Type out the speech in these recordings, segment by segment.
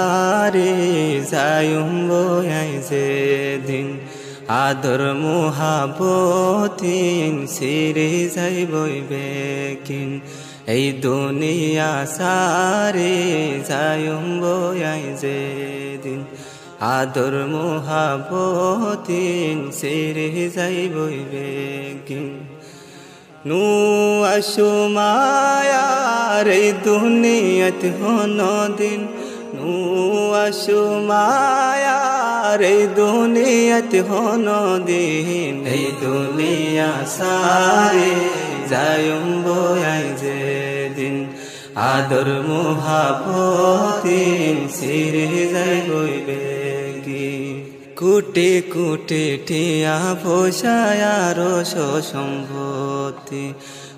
সারে যায়ুম বয়াই যেদিন আদর মুহাবতিন সিরে যাইবই বেকিন এই দুনিয়া সারে যায়ুম বয়াই যেদিন আদর মুহাবতিন সিরে যাইবই বেকিন নু আশুমায়ার এই দুনিয়াত হনো দিন নু আশুমায়ার এই দুনিয়াত হনো দিন এই দুনিয়া সারে যায়ুম বয়াই যেদিন আদর মুহাবতিন সিরে যাইবই বেগিন কুটে কুটে টিয়া পয়সায়ার সম্পত্তি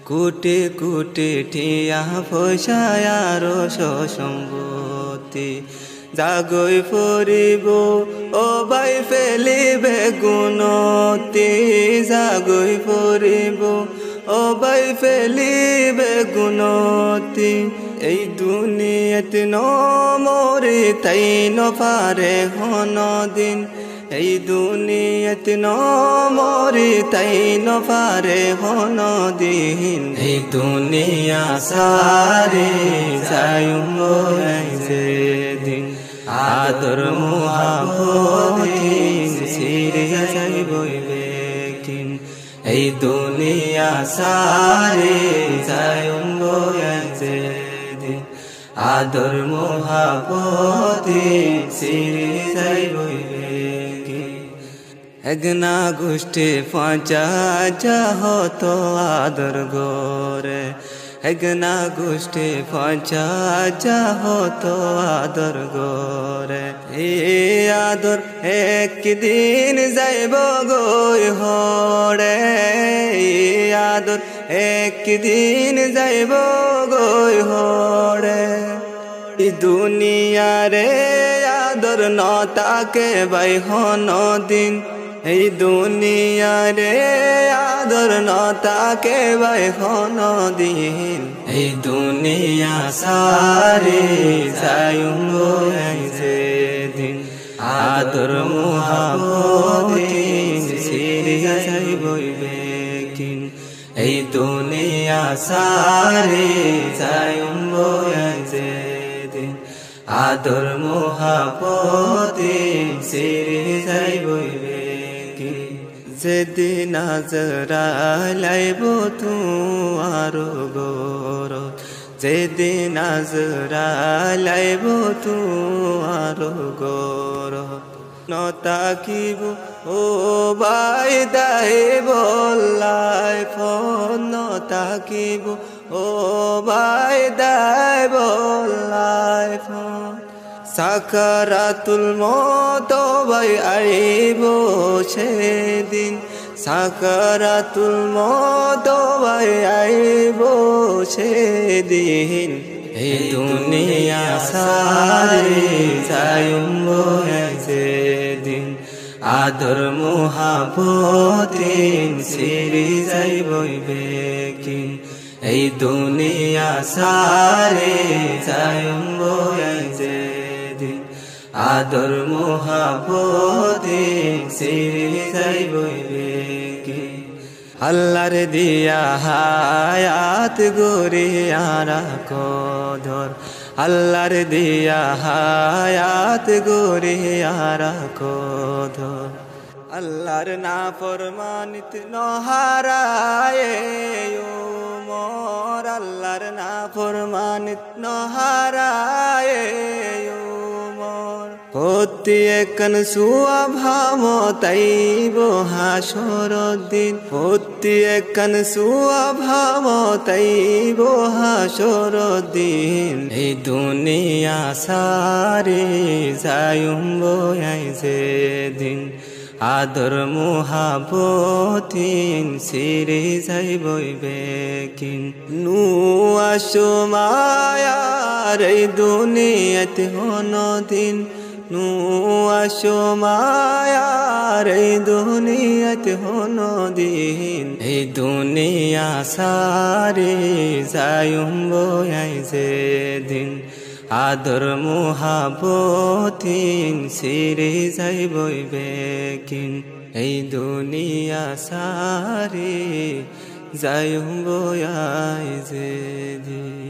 কুটে কুটে টিয়া পয়সায়ার সম্পত্তি জাগই পড়িব ও বাই ফেলিবে গুণতি জাগই পড়িব ও বাই ফেলিবে গুণতি এই দুনিয়াত নমরে তাই নপারে হন দিন এই দুনিয়াত নমরে তাই নপারে হন দিন এই দুনিয়া সারে যায়ুম বয়াই যেদিন আদর মুহাবতিন সিরে যাইবই বেকিন এই দুনিয়া সারে যায়ুম বয়াই যেদিন আদর মুহাবতিন সিরে যাইবই বেকিন একনা গোষ্ঠী পাঁচা যাহত আদর গরে একনা গোষ্ঠী পাঁচা যাহত আদর গরে এই আদর একদিন যাইব গই হরে এই আদর একদিন যাইব গই হরে দুনিয়ারে আদর নতাকে বাই হন দিন এই দুনিয়ারে আদর নতাকে বাই হন দিন এই দুনিয়া সারে যায়ুম বয়াই যেদিন আদর মুহাবতিন সিরে যাইবই বেকিন এই দুনিয়া সারে যায়ুম বয়াই যেদিন আদর মুহাবতিন সিরে যাইবই বেকিন যেদিন আজরাইল আইব তুয়ার গরত যেদিন আজরাইল আইব তুয়ার গরত নতাকিব ও বাই দাই বল্লাই ফোন নতাকিব ও বাই দাই বল্লাই ফোন সাকারাতুল মত বাই আইব সেদিন সাকারাতুল মত বাই আইব সেদিন এই দুনিয়া সারে যায়ুম বয়াই যেদিন আদর মুহাবতিন সিরে যাইবই বেকিন এই দুনিয়া সারে যায়ুম বয়াই যেদিন আদর মুহাবতিন সিরে যাইবই বেকিন আল্লাহর দিয়া হায়াত গরিয়ারা কদর আল্লাহর দিয়া হায়াত গরিয়ারা কদর আল্লাহর নাফরমানিত নহারায় উমর আল্লাহর নাফরমানিত নহারায় উমর প্রত্যেকন সুয়াভাম তাইব হাসর দিন প্রত্যেকন সুয়াভাম তাইব হাসর দিন এই দুনিয়া সারে যায়ুম বয়াই যেদিন আদর মুহাবতিন সিরে যাইবই বেকিন নু আশুমায়ার এই দুনিয়াত হন দিন নু আশুমায়ার এই দুনিয়াত হন দিন এই দুনিয়া সারে যায়ুম বয়াই যেদিন আদর মুহাবতিন সিরে যাইবই বেকিন এই দুনিয়া সারি যাইব আই যেদিন